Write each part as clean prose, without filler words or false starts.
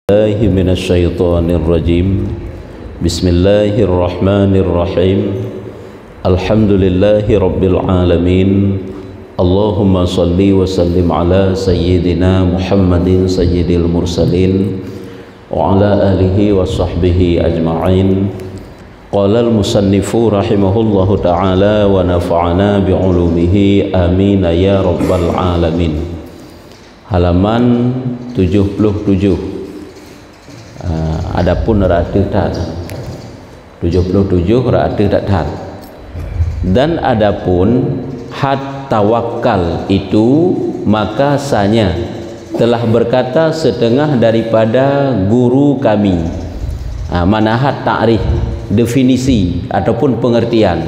الله من الشيطان الرجيم بسم الله الرحمن الرحيم الحمد لله رب العالمين اللهم صل وسلم على سيدنا محمد سيد المرسلين وعلى آله وصحبه أجمعين قال المصنف رحمه الله تعالى ونفعنا بعلومه آمين يا رب العالمين. Halaman 77. Adapun rata tak 77 rata tak. Dan adapun had tawakal itu maka sanya telah berkata setengah daripada guru kami. Mana had ta'rif, definisi ataupun pengertian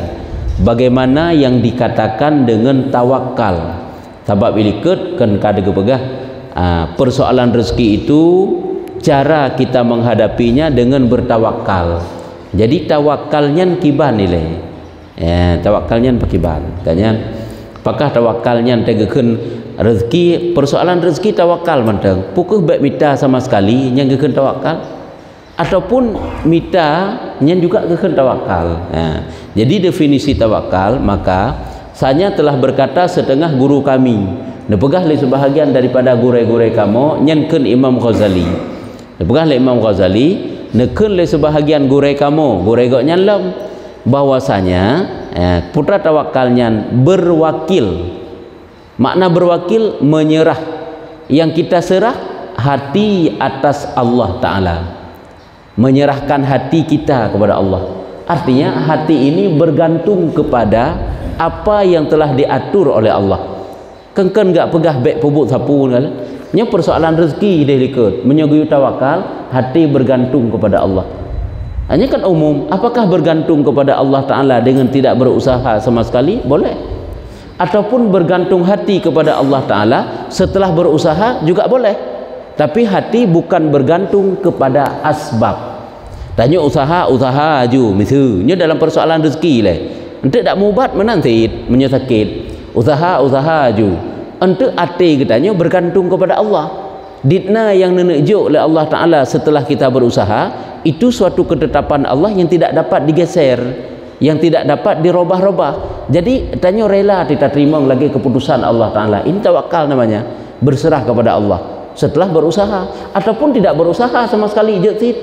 bagaimana yang dikatakan dengan tawakal. Sebab ilikut kan kada kepegah persoalan rezeki itu cara kita menghadapinya dengan bertawakal. Jadi tawakalnya kiban nilai. Tawakalnya pakiban. Kanya apakah tawakalnya tegekeun rezeki, persoalan rezeki tawakal mentang. Pukul baik mita sama sekali yang gekeun tawakal ataupun mita yang juga gekeun tawakal. Jadi definisi tawakal maka saya telah berkata setengah guru kami. Nepegah le sebahagian daripada guru-guru kamu nyenkeun Imam Ghazali. Nepegah le Imam Ghazali nekeun le sebahagian guru kamu, guru go nyalam bahwasanya putra tawakalnya berwakil. Makna berwakil menyerah. Yang kita serah hati atas Allah Ta'ala. Menyerahkan hati kita kepada Allah. Artinya hati ini bergantung kepada apa yang telah diatur oleh Allah. Kengken gak pegah bek pebut sapu kan? Nya persoalan rezeki dia ikut menyogui tawakal, hati bergantung kepada Allah. Hanya kan umum, apakah bergantung kepada Allah Ta'ala dengan tidak berusaha sama sekali? Boleh. Ataupun bergantung hati kepada Allah Ta'ala setelah berusaha juga boleh. Tapi hati bukan bergantung kepada asbab. Tanya usaha ju misalnya dalam persoalan rezeki lah. Untuk tak mubat menantit menyesakit. Usaha ju untuk hati katanya bergantung kepada Allah. Ditna yang menunjuk oleh Allah Ta'ala setelah kita berusaha itu suatu ketetapan Allah yang tidak dapat digeser, yang tidak dapat dirubah-rubah. Jadi tanya rela kita terima lagi keputusan Allah Ta'ala. Ini tawakal namanya, berserah kepada Allah setelah berusaha ataupun tidak berusaha sama sekali jetit.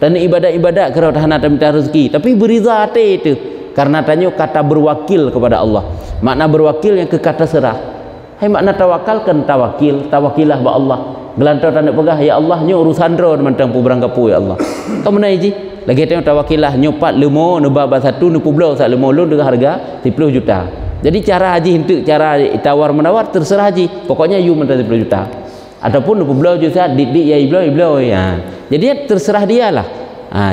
Dan ibadat-ibadat kerana tahan minta rezeki tapi beriza hati itu karena tanya kata berwakil kepada Allah. Makna berwakil yang ke kata serah. Hai makna tawakal kan tawakil, tawakilah ba Allah. Gelantau tanda pegah ya Allah nyo urusan dron mentang pu berangkapu ya Allah. Kau menai ji. Lagi tengok tawakilah nyo 4 lemo no baba 1 no pulau sak lemo lu dengan harga 10 juta. Jadi cara haji hentuk cara tawar menawar terserah haji. Pokoknya you minta 10 juta. Ataupun no pulau juta dik ya iblau ya. Jadi terserah dialah.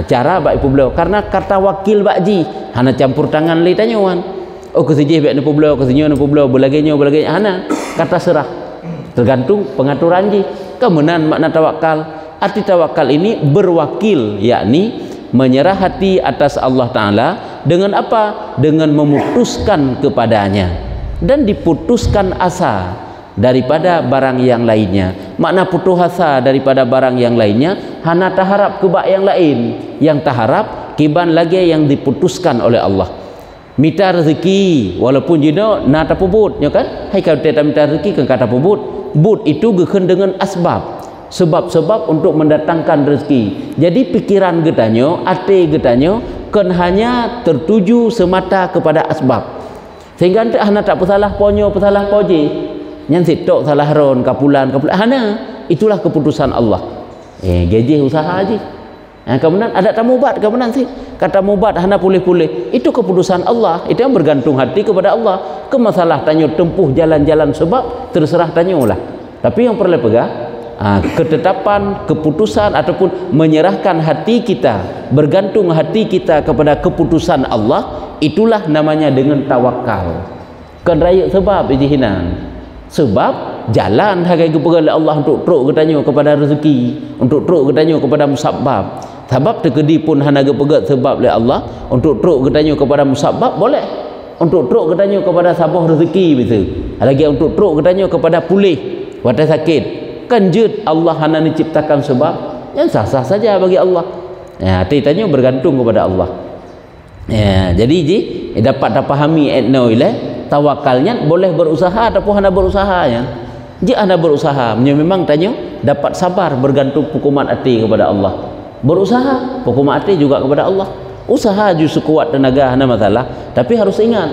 Cara baik pulau karena kata wakil bakji hana campur tangan li tanyuan. Oh kesijih baik no pulau kesinyo no pulau belagenya hana kata serah. Tergantung pengaturan ji. Kemudian makna tawakal. Arti tawakal ini berwakil, yakni menyerah hati atas Allah Ta'ala dengan apa? Dengan memutuskan kepadanya dan diputuskan asa daripada barang yang lainnya. Makna putus asa daripada barang yang lainnya hana taharap kebak yang lain, yang taharap kiban lagi yang diputuskan oleh Allah. Minta rezeki walaupun jino na tapubut nya kan? Hai kau tak minta rezeki kan kata pubut. But itu gekeun dengan asbab. Sebab-sebab untuk mendatangkan rezeki. Jadi pikiran getanyo, ate getanyo kan hanya tertuju semata kepada asbab. Sehingga ente hana tak pesalah ponyo, pesalah poje. Nyan sitok salah ron kapulan hana. Itulah keputusan Allah. Gaji usaha aja. Kemudian ada tamubat kemudian sih kata mubat hana pulih-pulih. Itu keputusan Allah. Itu yang bergantung hati kepada Allah. Ke masalah tanya tempuh jalan-jalan sebab terserah tanyalah. Tapi yang perlu pegang ketetapan, keputusan ataupun menyerahkan hati kita, bergantung hati kita kepada keputusan Allah, itulah namanya dengan tawakal. Kan raya sebab ijihinan. Sebab jalan hagai kepada Allah untuk teruk katanya kepada rezeki, untuk teruk katanya kepada musabbab. Sebab terkedi pun hana gepegat sebab oleh Allah untuk teruk katanya kepada musabbab boleh. Untuk teruk katanya kepada sabah rezeki betul. Lagi untuk teruk katanya kepada pulih wadah sakit. Kan jud Allah hana diciptakan sebab yang sah-sah saja bagi Allah. Hati tanya bergantung kepada Allah. Jadi dapat pahami tawakalnya boleh berusaha ataupun anda berusaha ya. Jika anda berusaha, memang tanya dapat sabar bergantung hukuman hati kepada Allah. Berusaha, hukuman hati juga kepada Allah. Usaha justru kuat tenaga anda masalah, tapi harus ingat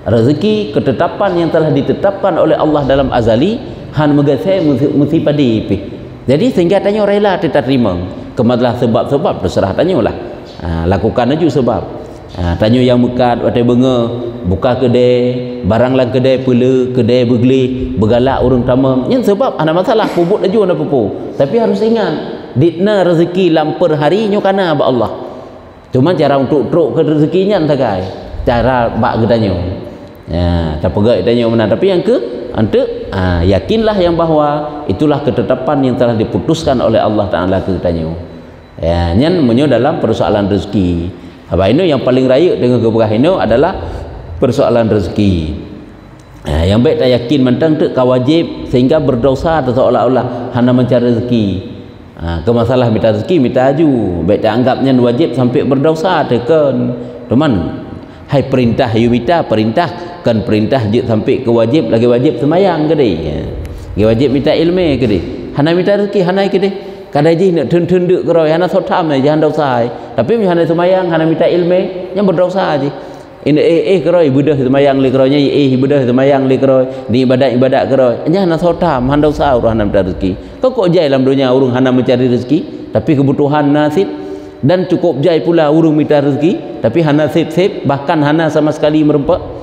rezeki ketetapan yang telah ditetapkan oleh Allah dalam azali han megasai mesti padi. Jadi sehingga tanya rela kita terima. Kemalah sebab-sebab terserah tanyalah. Lakukan aja sebab. Tanya yang mekat watai benga buka kedai barang lang kedai pula kedai bergelih bergalak orang tamam yang sebab ada masalah pupuk laju ada pupuk tapi harus ingat ditna rezeki lamper hari nyo kana ba Allah cuma cara untuk truk ke rezekinya tagai cara bak gedanyo tak pegai tanya mana tapi yang ke ante yakinlah yang bahwa itulah ketetapan yang telah diputuskan oleh Allah Taala ke gedanyo nyan menyo dalam persoalan rezeki. Apa ini yang paling raya dengan keberkah ini adalah persoalan rezeki. Yang baik tak yakin mentang tu kawajib sehingga berdosa atau seolah-olah hanya mencari rezeki. Ke masalah minta rezeki minta aju. Baik tak anggapnya wajib sampai berdosa tekan. Teman, hai perintah you minta perintah kan perintah je sampai ke wajib lagi wajib semayang ke dia. Lagi wajib minta ilmu ke dia. Hanya minta rezeki hanya ke dia. Kadang je nak tun duk keroi hana sotam je jangan dosa tapi hana semayang hana minta ilmu yang berdosa je ini keroi budah semayang li keroinya budah semayang li keroi di ibadat keroi hana sotam hana dosa urang hana minta rezeki kok jai dalam dunia urang hana mencari rezeki tapi kebutuhan nasib dan cukup jai pula urang minta rezeki tapi hana sip bahkan hana sama sekali merempak.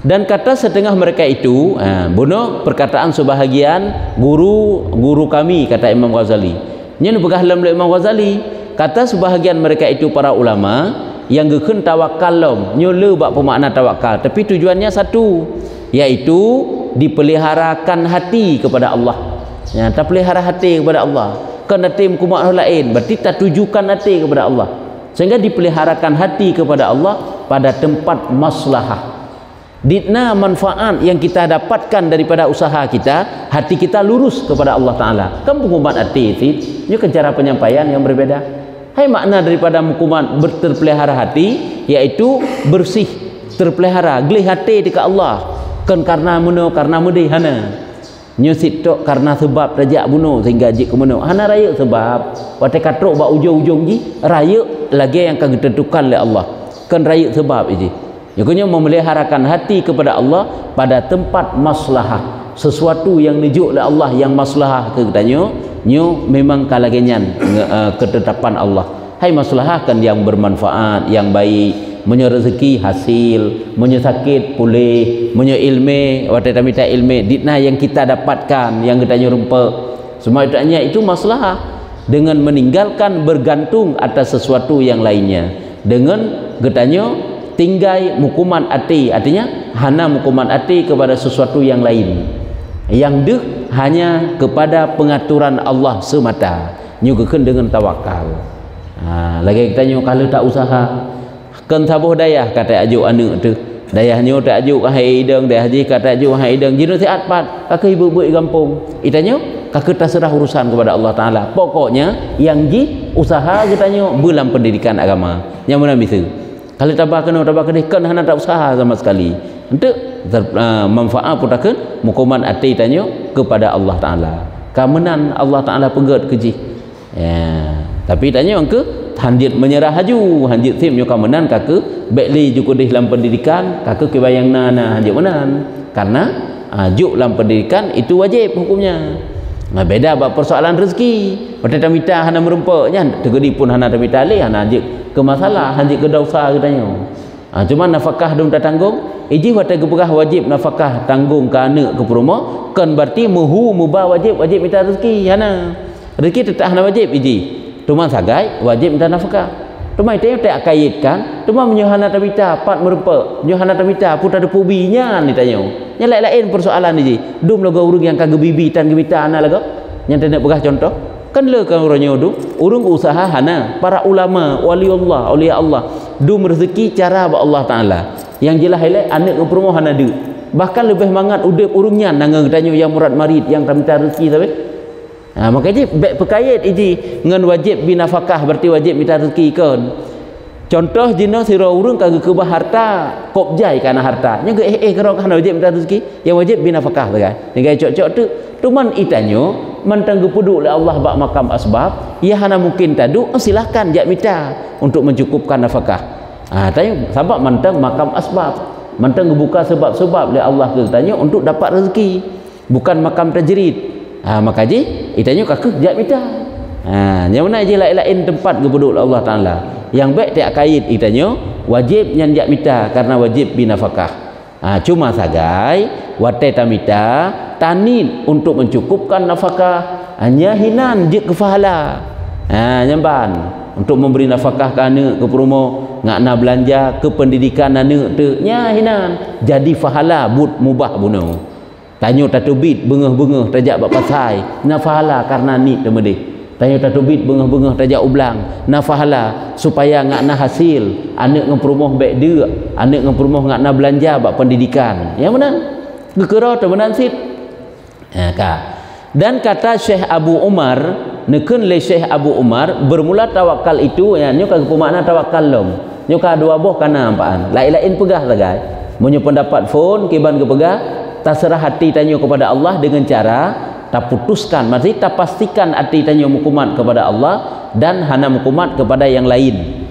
Dan kata setengah mereka itu bunuh perkataan sebahagian guru kami kata Imam Ghazali nyen begah dalam Imam Ghazali kata sebahagian mereka itu para ulama yang gekeun tawakal nyo le bak pemakna tawakal tapi tujuannya satu yaitu dipeliharakan hati kepada Allah tak pelihara hati kepada Allah kan hati kumat lain berarti tak tujukan hati kepada Allah sehingga dipeliharakan hati kepada Allah pada tempat maslahah. Ditna manfaat yang kita dapatkan daripada usaha kita, hati kita lurus kepada Allah Ta'ala. Kan hukuman hati itu, ini kan cara penyampaian yang berbeda. Hai makna daripada hukuman terpelihara hati, yaitu bersih, terpelihara, gelih hati dekat Allah. Kan karena mudi hana. Nyusit tok karena sebab rajak bunuh sehingga jik ke bunuh. Hana raya sebab. Waktu katrok bak ujung-ujung ji, raya lagi yang akan ditentukan oleh Allah. Kan raya sebab ini. Yaknya memeliharakan hati kepada Allah pada tempat maslahah sesuatu yang nijuk oleh Allah yang maslahah ke katanya nyo memang kalagenyan ketetapan Allah hai maslahah kan yang bermanfaat yang baik menyo rezeki hasil menyo sakit pulih menyo ilmu wata minta ilmu ditna yang kita dapatkan yang katanya rumpek semua itu maslahah dengan meninggalkan bergantung atas sesuatu yang lainnya dengan katanya tinggai mukuman hati artinya hana mukuman hati kepada sesuatu yang lain yang deh hanya kepada pengaturan Allah semata nyugukeun dengan tawakal lagi kita nyu kalau tak usaha kan sabuh dayah kata ajuk anu tu dayah nyu tak ajuk hai ideng dayah ji kata ajuk hai ideng jinu siat pat kakak ibu-ibu kampung itanya kakak terserah urusan kepada Allah Taala pokoknya yang ji usaha kita nyu belam pendidikan agama yang mana bisa kalau tabak kan hana tak usaha sama sekali untuk manfaat putakeun mukuman hati tanya kepada Allah Taala kemenan Allah Taala pegat keji tapi tanya ke hanjit menyerah haju hanjit sim nyo kemenan kakak baikli jukudih dalam pendidikan kakak kebayang na hanjit menan karena juk dalam pendidikan itu wajib hukumnya beda bab persoalan rezeki pada minta hana merempaknya tegedi pun hana minta leh hana hanjit ke masalah hanjit ke dosa katanya cuma nafkah dum tak tanggung iji wata geberah wajib nafkah tanggung ke anak ke rumah kan berarti mubah wajib minta rezeki hana rezeki tetap hana wajib iji cuma sagai wajib minta nafkah cuma itu tak kaitkan cuma menyuhana tabita pat merempak menyuhana tabita putar depubinya ni tanya yang lain-lain persoalan iji dum lagu urang yang kagak bibitan gebita anak lagu yang tak nak berah contoh kan le kan orangnya urang usaha hana para ulama waliullah aulia Allah dum rezeki cara ba Allah Taala yang jelas highlight anak ke rumah hana du bahkan lebih mangat udip urungnya nangang tanya yang murad marid yang tak minta rezeki tapi Makanya baik perkait ini dengan wajib binafkah berarti wajib minta rezeki kan. Contoh jina sira urang kagak kebah harta, kopjai kana harta. Nya ke kalau kana wajib minta rezeki, yang wajib binafkah tu kan. Dengan cok-cok tu man itanyo mentang gepuduk oleh Allah bak makam asbab, ya hana mungkin tadu silahkan jak minta untuk mencukupkan nafkah. Tanya sebab mentang makam asbab, mentang gebuka sebab-sebab oleh Allah ke tanya untuk dapat rezeki, bukan makam tajrid. Maka ji itanyo kakek jak minta. Yang mana je lain-lain tempat gepuduk oleh Allah Taala. Yang baik tiak kait itanyo wajib yang jak minta karena wajib binafkah. Cuma sagai watai tamita tanin untuk mencukupkan nafkah hanya hinan je kefahala. Nyamban untuk memberi nafkah ke anak ke perumo ngakna belanja ke pendidikan anak tu nya hinan jadi fahala but mubah buno. Tanyo tatubit bengah-bengah tajak bak pasai na fahala karena ni temede. Tanyo tatubit bengah-bengah tajak ublang na fahala supaya ngakna hasil anak ngepromoh baik dia anak ngepromoh ngakna belanja bak pendidikan yang mana gekera temenan sit dan kata Syekh Abu Umar neken le Syekh Abu Umar bermula tawakal itu ya nyo kagak makna tawakal lom nyo ka dua boh kana ampaan lain-lain pegah sagai munyo pendapat phone kiban ke pegah terserah hati tanyo kepada Allah dengan cara tak putuskan, maksudnya tak pastikan hati tanya mukumat kepada Allah dan hana mukumat kepada yang lain.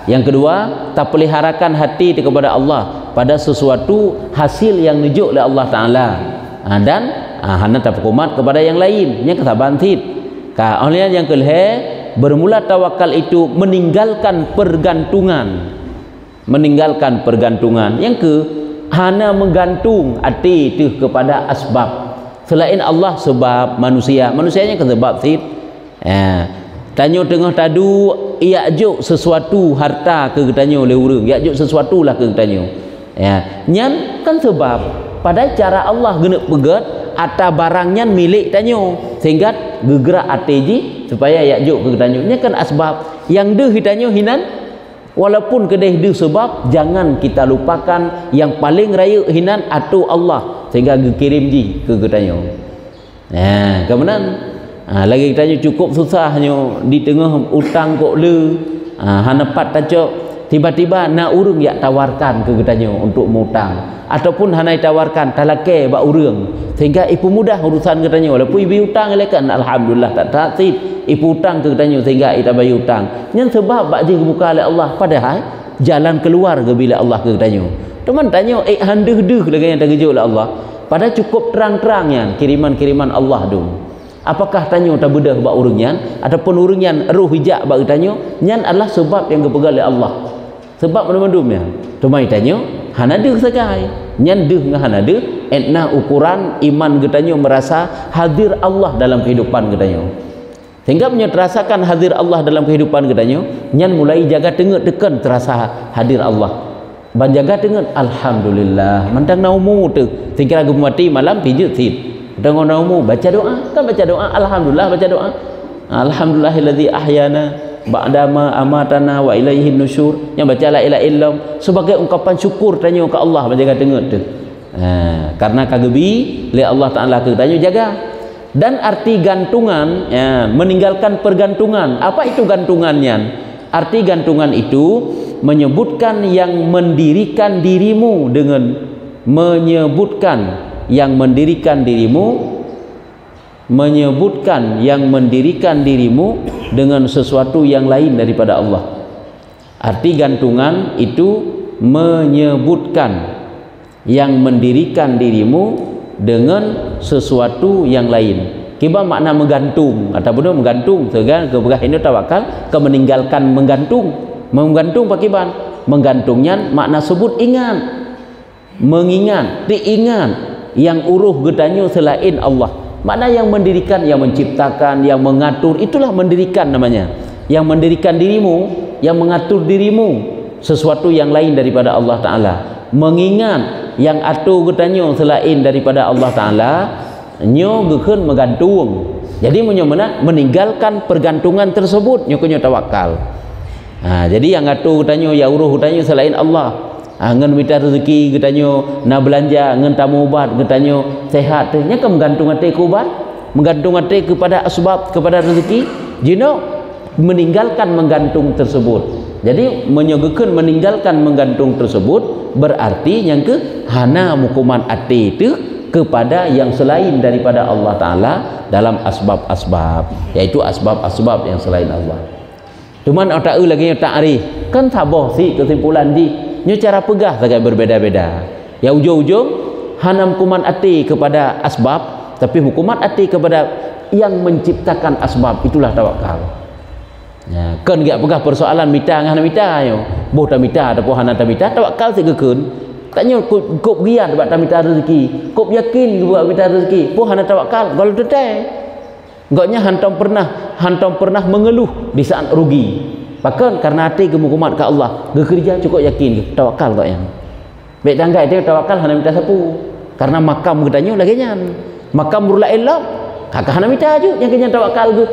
Yang kedua, tak peliharakan hati kepada Allah pada sesuatu hasil yang nujuk oleh Allah Taala. Dan hana tak mukumat kepada yang lain. Yang kesabaran tit. Oleh yang kelih bermula tawakal itu meninggalkan pergantungan. Meninggalkan pergantungan. Yang ke hana menggantung hati itu kepada asbab. Selain Allah sebab manusianya ke sebab tit. Tanyo tengah tadu Ya'juj sesuatu harta ke tanyo oleh urang. Ya'juj sesuatu lah ke tanyo. Nyan kan sebab pada cara Allah genek pegat ata barangnya milik tanyo sehingga gegerak ateji supaya Ya'juj ke tanyo. Nya kan asbab yang deh tanyo hinan walaupun kedeh deh sebab jangan kita lupakan yang paling raya hinan atu Allah sehingga kirim ji ke tanyo. Kemudian lagi tanya cukup susahnya di tengah utang kok le hanapat taco tiba-tiba nak urang yak tawarkan ke tanyo untuk mutang ataupun hanai tawarkan talake bak urang sehingga ipu mudah urusan ke tanyo walaupun ibu utang lekan alhamdulillah tak tasit ipu utang ke tanyo sehingga ita bayar utang nyen sebab bak ji buka oleh Allah padahal jalan keluar ke bila Allah ke tanyo. Teman tanya handeh-deh lagi yang terkejut oleh Allah. Pada cukup terang-terangnya kiriman-kiriman Allah tu. Apakah tanya tak bedah bak urangnya ataupun urangnya ruh hijak bak tanya nyan adalah sebab yang kepegal oleh Allah. Sebab mana-manumnya. Tumai tanya hana deh sagai. Nyan deh ngah hana deh etna ukuran iman getanyo merasa hadir Allah dalam kehidupan getanyo. Sehingga punya terasakan hadir Allah dalam kehidupan getanyo nyan mulai jaga tengok tekan terasa hadir Allah. Banjaga dengan alhamdulillah mantang naumu tu sehingga lagu mati malam pijut sit dengan naumu baca doa kan baca doa alhamdulillah baca doa alhamdulillahilladzi ahyana ba'da ma amatana wa ilaihi nusyur yang baca la ilaha illallah sebagai ungkapan syukur tanya ke Allah banjaga dengan tu karena kagebi li Allah Taala ke tanya jaga dan arti gantungan meninggalkan pergantungan apa itu gantungannya arti gantungan itu menyebutkan yang mendirikan dirimu dengan menyebutkan yang mendirikan dirimu dengan sesuatu yang lain daripada Allah. Arti gantungan itu menyebutkan yang mendirikan dirimu dengan sesuatu yang lain. Kiba makna menggantung ataupun menggantung segan keberah ini tawakal ke meninggalkan menggantung. Menggantung pakiban menggantungnya makna sebut ingat mengingat diingat yang uruh getanyo selain Allah makna yang mendirikan yang menciptakan yang mengatur itulah mendirikan namanya yang mendirikan dirimu yang mengatur dirimu sesuatu yang lain daripada Allah Ta'ala mengingat yang atur getanyo selain daripada Allah Ta'ala nyo geken menggantung jadi meninggalkan pergantungan tersebut nyo kunyo tawakal. Jadi yang ngatur getanyo ya uruh getanyo selain Allah. Ngan minta rezeki getanyo na belanja ngan tamu ubat getanyo sehat nya ke menggantung hati ku ubat. menggantung hati kepada asbab, kepada rezeki, jino meninggalkan menggantung tersebut. Jadi menyogokan meninggalkan menggantung tersebut berarti yang ke hana mukuman hati itu kepada yang selain daripada Allah Ta'ala dalam asbab-asbab, yaitu asbab-asbab yang selain Allah. Cuman otak lagi otak arif kan taboh si kesimpulan di nyo cara pegah agak berbeda-beda. Ya ujung-ujung hanam kuman hati kepada asbab, tapi hukuman hati kepada yang menciptakan asbab, itulah tawakal. Ya, kan gak pegah persoalan mita ngana mita yo. Boh ta mita ataupun hana ta mita, tawakal si kekeun. Taknya kop gian buat ta mita rezeki. Kop yakin buat mita rezeki. Boh hana tawakal kalau teteh. Gaknya hantam pernah mengeluh di saat rugi. Bahkan karena hati gemukumat ke Allah, gekerja cukup yakin tawakal kok yang. Baik tangga itu tawakal hana minta sapu. Karena makam gedanya lagi nyan. Makam burla ilam. Kakak hana minta aja yang kenyan tawakal tu.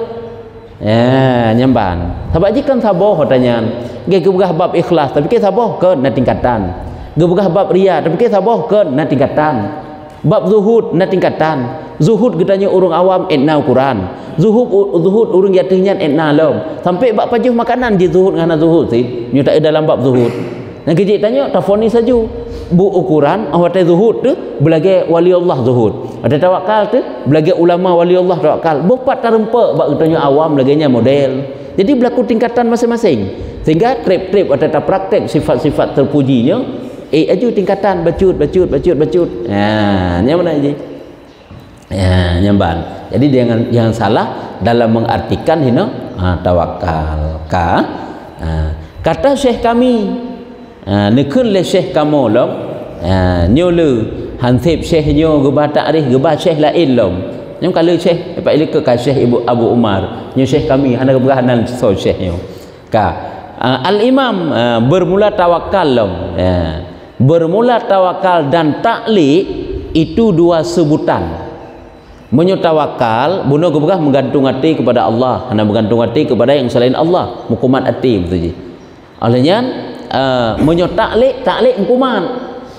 Ya, nyamban. Sebab jikan saboh katanya. Ge gebegah bab ikhlas tapi ke saboh ke na tingkatan. Gebegah bab riya tapi ke saboh ke na tingkatan. Bab zuhud na tingkatan. Zuhud gedanya urang awam etna Quran. Zuhud urang yatihnya etna lom. Sampai bab pajuh makanan di zuhud ngana zuhud sih. Nyu tak dalam bab zuhud. Yang kecil tanya tafoni saja. Bu ukuran awat zuhud tu belage wali Allah zuhud. Ada tawakal tu belage ulama wali Allah tawakal. Bopat tarempa bab gedanya awam laganya model. Jadi berlaku tingkatan masing-masing. Sehingga trip-trip atau praktek sifat-sifat terpujinya aju tingkatan bacut. Nah, yang mana je? Ya, nyamban. Jadi jangan salah dalam mengartikan tawakal. Kata syekh kami, nekun le syekh kamu lom, nyolu hansip syekh nyo gebah takrif gebah syekh lain lom. Nyom kalau syekh pak ile ke syekh Ibu Abu Umar, nyo syekh kami hana geberahanan so syekh nyo. Al imam bermula tawakal lom. Bermula tawakal dan taklik itu dua sebutan. Menyutawakal bunuh gebegah menggantung hati kepada Allah, hanya menggantung hati kepada yang selain Allah, mukumat hati betul je. Olehnya menyutaklik mukumat,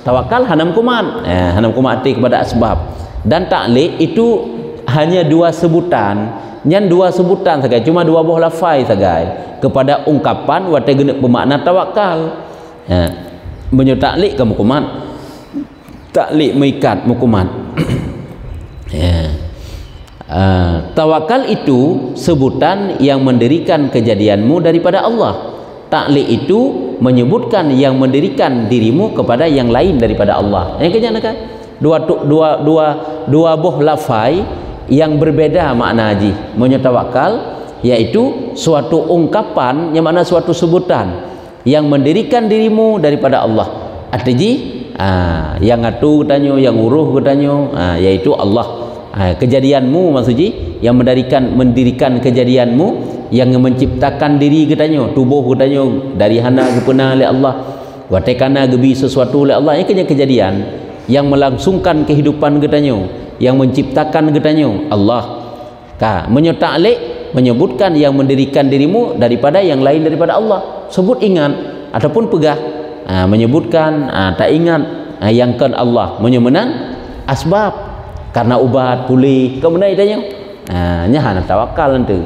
tawakal hanya mukumat hati kepada asbab, dan taklik itu hanya dua sebutan, nyan dua sebutan saja, cuma dua buah lafai saja kepada ungkapan wate guna bermakna tawakal. Menyutaklik ke mukumat, taklik mengikat mukumat. Tawakal itu sebutan yang mendirikan kejadianmu daripada Allah. Taklik itu menyebutkan yang mendirikan dirimu kepada yang lain daripada Allah. Yang kenyatakan dua buah lafai yang berbeda makna haji. Menyatawakal yaitu suatu ungkapan yang mana suatu sebutan yang mendirikan dirimu daripada Allah. Artinya yang atu katanya, yang uruh katanya, yaitu Allah. Kejadianmu maksudnya yang mendirikan kejadianmu, yang menciptakan diri katanya, tubuh katanya dari hana gepena oleh Allah, watekana gebi sesuatu oleh Allah. Ini kejadian yang melangsungkan kehidupan katanya, yang menciptakan katanya Allah. Menyutaklik menyebutkan yang mendirikan dirimu daripada yang lain daripada Allah. Sebut ingat ataupun pegah, menyebutkan tak ingat yang kan Allah, menyemenan asbab karena ubat pulih kemudian itanya nyahan tawakal nanti.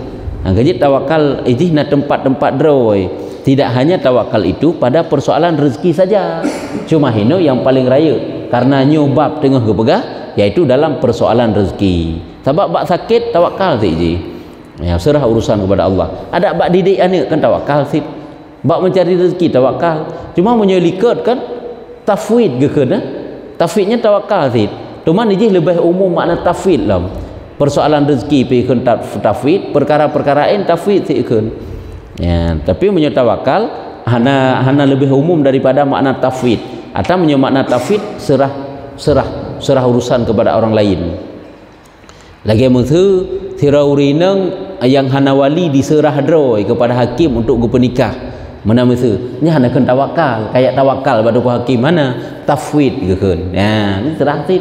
Jadi tawakal itu na tempat-tempat droi. Tidak hanya tawakal itu pada persoalan rezeki saja, cuma hino yang paling raya karena nyobab tengah kepegah yaitu dalam persoalan rezeki. Sebab bak sakit tawakal sih ya, serah urusan kepada Allah. Ada bak didik anak kan tawakal sih, bak mencari rezeki tawakal. Cuma menyelikat kan tafwid ke kan, tafwidnya tawakal sih. Cuma ni lebih umum makna tafwid lah. Persoalan rezeki pergi tafwid, perkara-perkara lain tafwid sikun. Ya, tapi menyatawakal hana lebih umum daripada makna tafwid. Atau makna tafwid serah urusan kepada orang lain. Lagi mutu tiraurineng yang hana wali diserah droi kepada hakim untuk bernikah. Mana mutu ni hana kan tawakal, kayak tawakal pada hakim mana tafwid gitu. Ya, ni serah sih.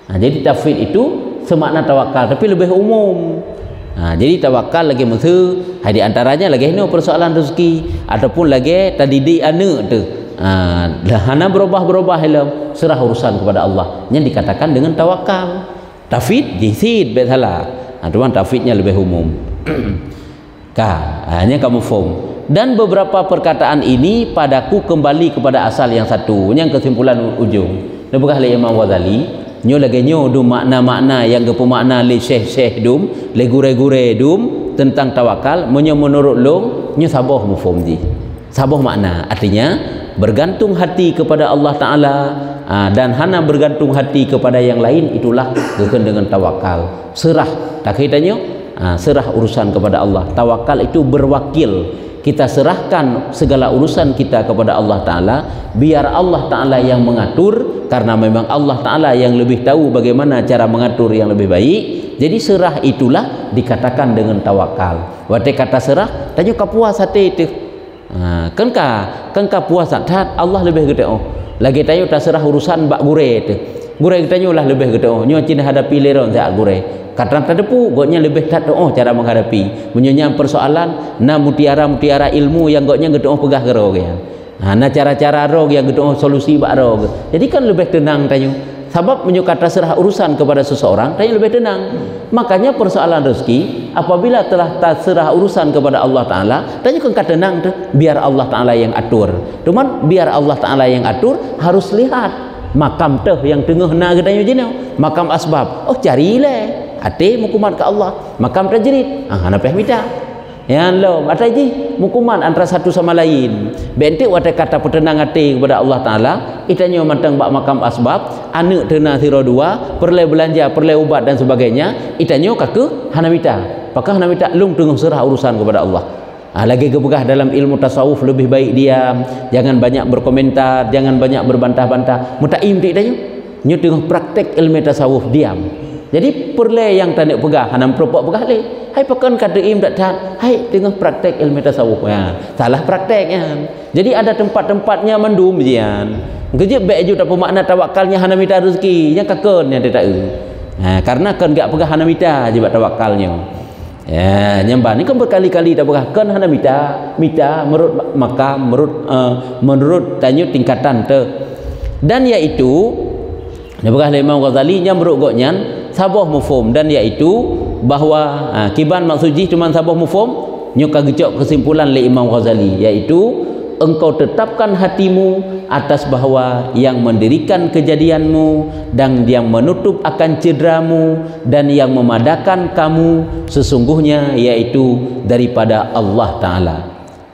Jadi tafwid itu semakna tawakal tapi lebih umum. Jadi tawakal lagi mutu di antaranya lagi ini persoalan rezeki ataupun lagi tadidik anak tu. Hana berubah serah urusan kepada Allah. Yang dikatakan dengan tawakal. Tafwid jisid bet salah. Tuan tafidnya lebih umum. Hanya kamu faham. Dan beberapa perkataan ini padaku kembali kepada asal yang satu, yang kesimpulan ujung. Lebih oleh Imam Ghazali, nyo lagi nyo dum makna-makna yang bermakna le syekh-syekh dum, le gure-gure dum tentang tawakal, menurut long nyo sabah mufhum di. Sabah makna artinya bergantung hati kepada Allah Taala, dan hana bergantung hati kepada yang lain, itulah bukan dengan tawakal. Serah tak kitanya, serah urusan kepada Allah. Tawakal itu berwakil. Kita serahkan segala urusan kita kepada Allah Ta'ala, biar Allah Ta'ala yang mengatur, karena memang Allah Ta'ala yang lebih tahu bagaimana cara mengatur yang lebih baik. Jadi serah itulah dikatakan dengan tawakal. Waktu kata serah, tanya kau puas hati itu, kan kau puas hati, Allah lebih gede. Lagi tanya tak serah urusan bak gure itu, gure tanya lah lebih gede. Nyo cina hadapi lerong tak gure. Kadang terdepu, goknya lebih tak doa cara menghadapi. Menyunyam persoalan, na mutiara ilmu yang goknya gedoh pegah gerog ya. Na cara-cara rog yang gedoh solusi bak rog. Jadi kan lebih tenang tanya. Sebab menyukata serah urusan kepada seseorang, tanya lebih tenang. Makanya persoalan rezeki, apabila telah terserah urusan kepada Allah Taala, tanya kan kata tenang tu, biar Allah Taala yang atur. Cuman biar Allah Taala yang atur, harus lihat makam teh yang tengah na katanya jino, makam asbab. Oh carilah. Hati mukuman ke Allah, makam tajrid, apa yang minta? Yang lo, ada je mukuman antara satu sama lain. Bentik wadah kata petenang hati kepada Allah Taala, itanya mantang bak makam asbab, anak tena siro dua, perle belanja, perle ubat dan sebagainya, itanya kaku hana minta. Apakah hana minta lung tengah serah urusan kepada Allah. Lagi kebegah dalam ilmu tasawuf lebih baik diam, jangan banyak berkomentar, jangan banyak berbantah-bantah. Mutaim dik tanya, nyu tengah praktek ilmu tasawuf diam. Jadi perle yang tak nak pegah, hanam propok pegah le. Hai pakan kata im tak tahan. Hai tengah praktek ilmu tasawuf ya. Salah praktek ya. Jadi ada tempat-tempatnya mendum jian. Kerja baik juga tak bermakna tawakalnya hana minta rezeki, yang kakon yang tak karena kan enggak pegah hana minta je tawakalnya. Ya, nyambah ni kan berkali-kali tak pegah kan hana minta menurut makam, menurut tanya tingkatan tu. Dan iaitu Nabah Imam Ghazali yang berukgoknya sabah mufhum, dan iaitu bahawa kiban maksudji cuma sabah mufhum nyuka gecok kesimpulan le Imam Ghazali, iaitu engkau tetapkan hatimu atas bahawa yang mendirikan kejadianmu dan yang menutup akan cederamu dan yang memadakan kamu sesungguhnya yaitu daripada Allah Ta'ala.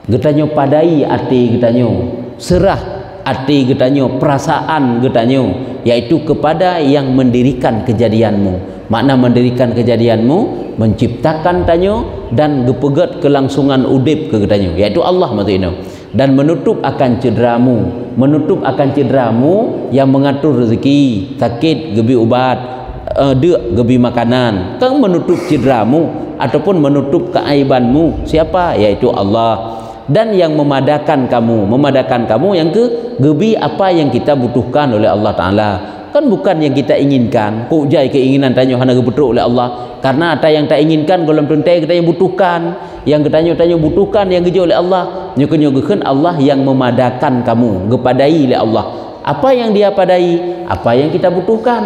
Getanyo padai hati getanyo, serah hati getanyo, perasaan getanyo, yaitu kepada yang mendirikan kejadianmu. Makna mendirikan kejadianmu, menciptakan tanyo dan gepegat kelangsungan udip ke getanyo, yaitu Allah maksudnya. Dan menutup akan cederamu yang mengatur rezeki, sakit gebi ubat, dek gebi makanan, kan menutup cederamu ataupun menutup keaibanmu, siapa? Yaitu Allah. Dan yang memadakan kamu yang ke gebi apa yang kita butuhkan oleh Allah Ta'ala, kan bukan yang kita inginkan. Kujai keinginan tanya hana gebetuk oleh Allah, karena ada yang tak inginkan golong tuntai kita yang butuhkan, yang kita tanya butuhkan yang gejo oleh Allah, nyokan Allah yang memadakan kamu, gepadai oleh Allah apa yang dia padai, apa yang kita butuhkan,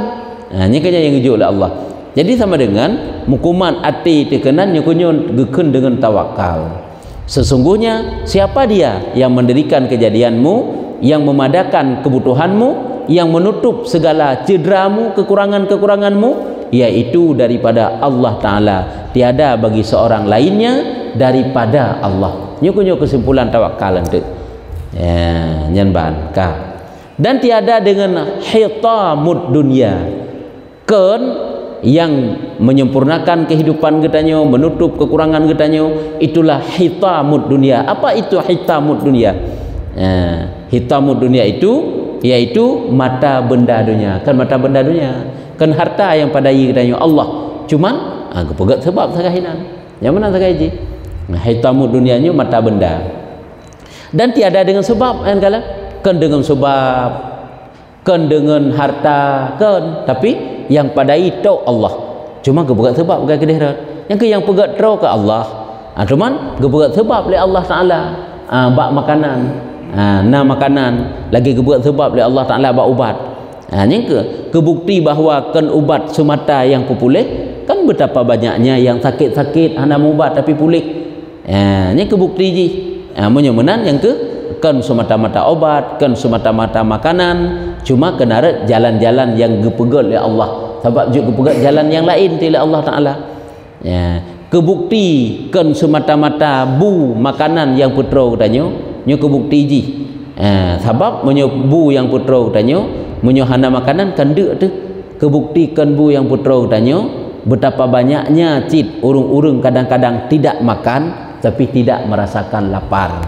nyokanya yang gejo oleh Allah. Jadi sama dengan mukuman ati tekenan nyokonyo geken dengan tawakal. Sesungguhnya siapa dia yang mendirikan kejadianmu, yang memadakan kebutuhanmu, yang menutup segala cederamu, kekuranganmu, yaitu daripada Allah Ta'ala. Tiada bagi seorang lainnya daripada Allah. Nyukunyo kesimpulan tawakal itu. Ya, nyanban ka. Dan tiada dengan hitamud dunia, kan yang menyempurnakan kehidupan getanyo, menutup kekurangan getanyo, itulah hitamud dunia. Apa itu hitamud dunia? Hitamud dunia itu yaitu mata benda dunia. Kan mata benda dunia, kan harta yang padai getanyo Allah. Cuman kepegat sebab sakahinan. Yang mana sakaiji? Hitamud dunianya mata benda. Dan tiada dengan sebab kan dengan sebab, kan dengan harta, kan, tapi yang pada itu Allah. Cuma kepegat sebab bukan kedirat. Yang pegat terus ke Allah. Cuman kepegat sebab oleh Allah Ta'ala. Bak makanan, makanan, lagi kepegat sebab oleh Allah Ta'ala bak ubat. Yang kebukti bahawa kan ubat semata yang populer, kan betapa banyaknya yang sakit-sakit hana mubat tapi pulih. Nya kebukti ji. Menyemenan yang kan semata-mata obat, kan semata-mata makanan, cuma kena jalan-jalan yang gepegal oleh Allah. Sebab juga gepegal jalan yang lain oleh Allah Taala. Kebukti kan semata-mata bu makanan yang putro katanya, nyo kebukti ji. Sebab menyo bu yang putro katanya, menyo hana makanan kan dek tu. Kebuktikan bu yang putro katanya, betapa banyaknya cit urung-urung kadang-kadang tidak makan tapi tidak merasakan lapar.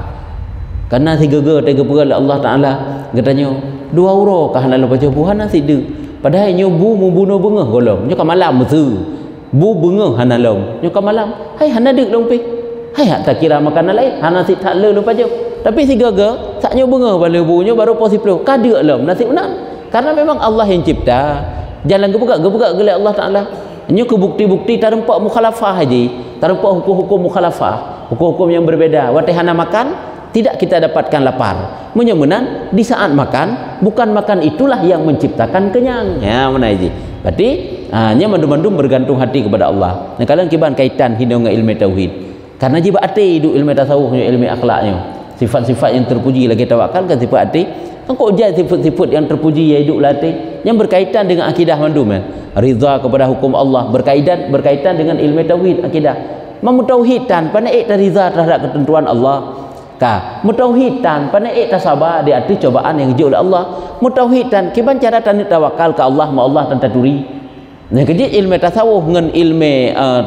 Karena tiga-tiga perkara Allah Taala katanya 2 euro kah dalam baca buhan nasi de. Padahal nyo bu membunuh bengah golong. Nyo ka malam betul. Bu bengah hana long. Nyo ka malam. Hai hana dek dong pi. Hai tak kira makanan lain. Hana si tak le lupa je. Tapi tiga-tiga tak nyo bengah bala bu nyo baru positif. Ka dek lom nasi menang. Karena memang Allah yang cipta. Jalan gebuka gelak Allah Taala. Nyo ke bukti-bukti tarempak mukhalafah haji. Tarempak hukum-hukum mukhalafah. Hukum-hukum yang berbeza. Watai hana makan, tidak kita dapatkan lapar. Menyemenan di saat makan, bukan makan itulah yang menciptakan kenyang. Ya, mana haji. Berarti nya mandum-mandum bergantung hati kepada Allah. Nah, kalian kiban kaitan hidup dengan ilmu tauhid. Karena jiba ati hidup ilmu tasawuf, ilmu akhlaknya. Sifat-sifat yang terpuji lagi tawakal kan sifat hati. Engkau jadi sifat-sifat yang terpuji ya hidup latih yang berkaitan dengan akidah mandum ya. Ridha kepada hukum Allah berkaitan dengan ilmu tauhid akidah. Memutauhidkan pandai ridha terhadap ketentuan Allah. Mutauhidkan pandai sabar di hati cobaan yang dijauh oleh Allah. Mutauhidkan kiban cara tanda tawakal ke Allah ma Allah dan taduri. Nah kerja ilmu tasawuf dengan ilmu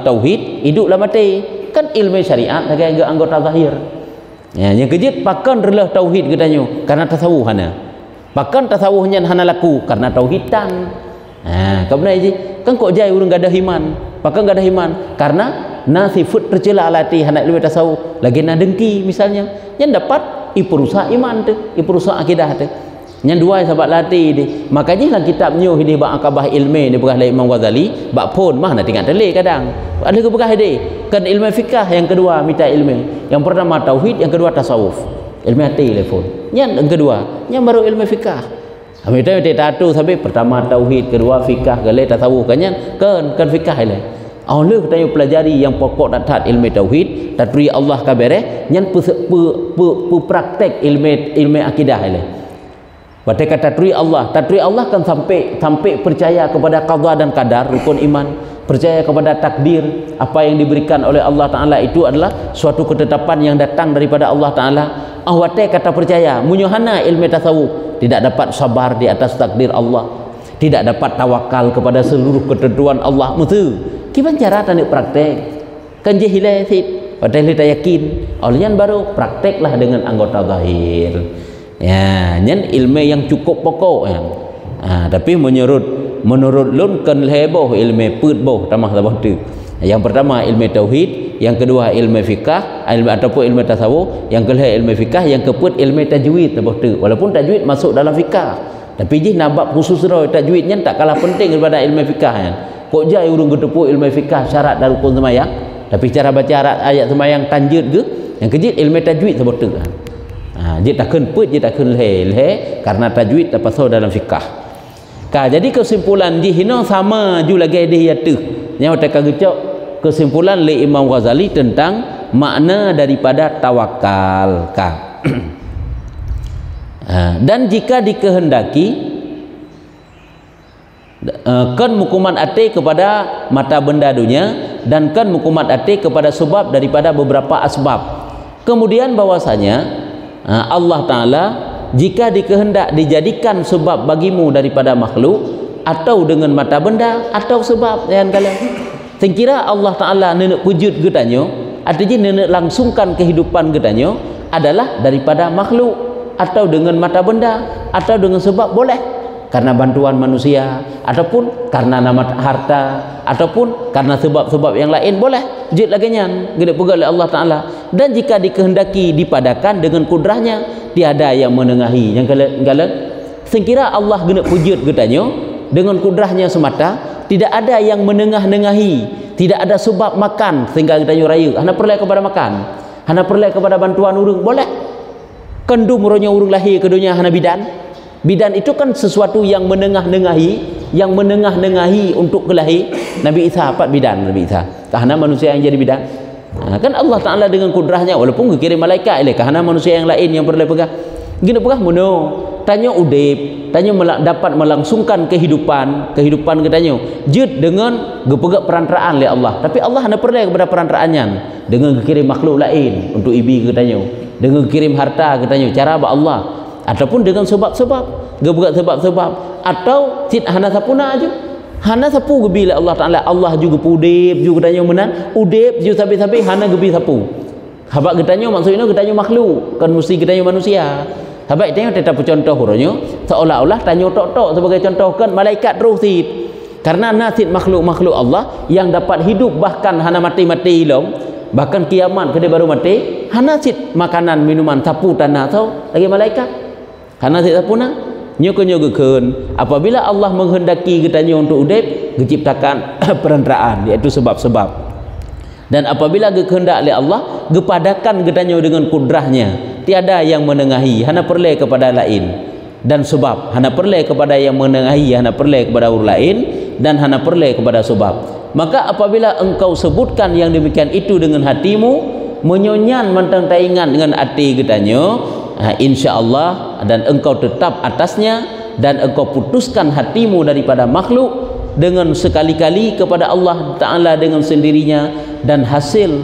tauhid hidup lah mati. Kan ilmu syariat sebagai anggota zahir. Ya, yang kejut pakan relah tauhid katanya karena tasawuf hana. Pakan tasawufnya hana laku karena tauhidan. Kemudian aja kan kok jai urang gadah iman. Pakan gadah iman karena nasifut tercela alati hana ilmu tasawuf. Lagi na dengki misalnya, yang dapat iperusak iman tu, iperusak akidah tu. Yang dua sahabat latih di. Makanya dalam kitab nyo ini ba akabah ilmu ni bekas Imam Ghazali, bab pun mah nak tinggal tele kadang. Ada ke bekas dia? Kan ilmu fikah yang kedua minta ilmu. Yang pertama tauhid, yang kedua tasawuf. Ilmu hati telefon. Yang kedua, yang baru ilmu fikah. Amita tatu sampai pertama tauhid, kedua fikah, kali tasawuf kan fikah ile. Allah kita pelajari yang pokok dan ilmu tauhid, tatri Allah kabere, yang praktek ilmu akidah ile. Pada kata tatri Allah kan sampai percaya kepada qada dan qadar, rukun iman, percaya kepada takdir, apa yang diberikan oleh Allah Taala itu adalah suatu ketetapan yang datang daripada Allah Taala. Awate kata percaya, munyohana ilmu tasawuf tidak dapat sabar di atas takdir Allah, tidak dapat tawakal kepada seluruh ketentuan Allah. Mutu kiban cara tanda praktek kan jahilai sit padahal kita yakin olehnya baru prakteklah dengan anggota zahir. Ya, nyen ilmu yang cukup pokok ya. Tapi menurut lun kan heboh ilmu putboh tamah sabah tu. Yang pertama ilmu tauhid, yang kedua ilmu fikah, ataupun ilmu tasawuf, yang kedua ilmu fikah, yang keempat ilmu tajwid sabah tu. Walaupun tajwid masuk dalam fikah, tapi jih nabab khusus roh tajwidnya tak kalah penting daripada ilmu fikah kan. Kok jai urung ketepuk ilmu fikah syarat dan rukun sembahyang, tapi cara baca ayat sembahyang tanjut ke, yang kejit ilmu tajwid sabah tu kan. Dia takkan put, dia takkan lehe karena tajwid terpasau dalam fikah. Jadi kesimpulan jihino sama ju lagi dia tu. Yang kita gecok kesimpulan oleh Imam Ghazali tentang makna daripada tawakal. Dan jika dikehendaki kan hukuman ati kepada mata benda dunia dan kan hukuman ati kepada sebab daripada beberapa asbab. Kemudian bahwasanya Allah Ta'ala jika dikehendak dijadikan sebab bagimu daripada makhluk atau dengan mata benda atau sebab yang kalian sekira Allah Ta'ala nenek wujud getanyo artinya nenek langsungkan kehidupan getanyo adalah daripada makhluk atau dengan mata benda atau dengan sebab boleh karena bantuan manusia ataupun karena nama harta ataupun karena sebab-sebab yang lain boleh jid lagi nyan gede pegal oleh Allah Taala. Dan jika dikehendaki dipadakan dengan kudrahnya tiada yang menengahi yang kala sekira Allah gede wujud getanyo dengan kudrahnya semata tidak ada yang menengah-nengahi, tidak ada sebab makan sehingga getanyo raya hana perlu kepada makan, hana perlu kepada bantuan urang boleh kendum ronya urang lahir ke dunia hana bidan itu kan sesuatu yang menengah-nengahi untuk kelahi Nabi Isa apa bidan Nabi Isa karena manusia yang jadi bidan. Kan Allah Ta'ala dengan kudrahnya walaupun kirim malaikat karena manusia yang lain yang perlu pegang gini pegang mono tanya udip tanya dapat melangsungkan kehidupan katanya jud dengan gepegak perantaraan oleh Allah, tapi Allah hanya perlu kepada perantaraannya dengan kirim makhluk lain untuk ibi katanya, dengan kirim harta katanya cara apa Allah, ataupun dengan sebab-sebab gepegak sebab-sebab atau cit hana sapuna aja hana sapu gebi oleh Allah Ta'ala. Allah juga udip juga katanya menan udip juga sabi-sabi hana gebi sapu habak katanya maksudnya katanya makhluk kan mesti katanya manusia. Habaq tengok tetap contoh hurufnya seolah-olah tanya tok-tok sebagai contoh kan malaikat terus sit karena nasid makhluk-makhluk Allah yang dapat hidup bahkan hana mati-mati long bahkan kiamat kedai baru mati hana sit makanan minuman sapu tanah tau lagi malaikat hana sit sapu na nyoke-nyokeun apabila Allah menghendaki katanya untuk udip diciptakan perantaraan iaitu sebab-sebab. Dan apabila kehendak oleh Allah gepadakan katanya dengan kudrahnya tiada yang menengahi hana perlu kepada lain dan sebab hana perlu kepada yang menengahi hana perlu kepada orang lain dan hana perlu kepada sebab. Maka apabila engkau sebutkan yang demikian itu dengan hatimu menyonyan mentang taingan dengan hati katanya insyaallah dan engkau tetap atasnya dan engkau putuskan hatimu daripada makhluk dengan sekali-kali kepada Allah Ta'ala dengan sendirinya dan hasil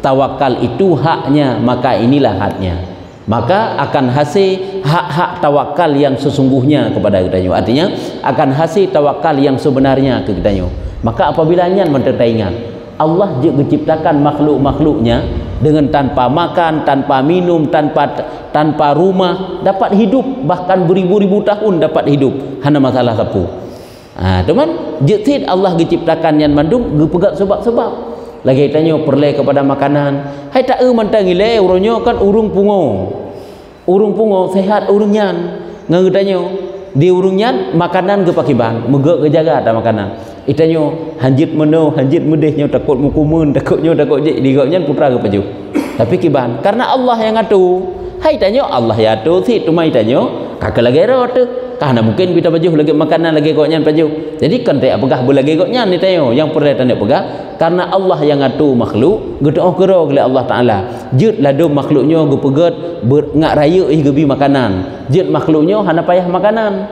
tawakal itu haknya maka inilah haknya maka akan hasil hak-hak tawakal yang sesungguhnya kepada kitanya artinya akan hasil tawakal yang sebenarnya ke kitanya. Maka apabila nyan mentertaingan Allah juga ciptakan makhluk-makhluknya dengan tanpa makan, tanpa minum, tanpa rumah dapat hidup bahkan beribu-ribu tahun dapat hidup hana masalah sapu. Teman jetit Allah diciptakan yang mandung gepegat sebab-sebab lagi tanya perlu kepada makanan hai tak mentang ile uronyo kan urung pungo sehat urungnya ngangetanya di urungnya makanan gepakiban megak kejaga ada makanan itanyo hanjit meno hanjit medehnya takut mukumun takutnya takut je digaknya putra ke paju tapi kiban karena Allah yang atu hai tanya Allah ya atu si tumai tanyo kakak lagi rot karena mungkin kita baju lagi makanan lagi koknya baju jadi kan tak pegah boleh koknya ni tayo yang perlu tanda pegah karena Allah yang ngatur makhluk gedoh kero oleh Allah Taala jut lado makhluknya gepegat ngak raya gebi makanan jut makhluknya hana payah makanan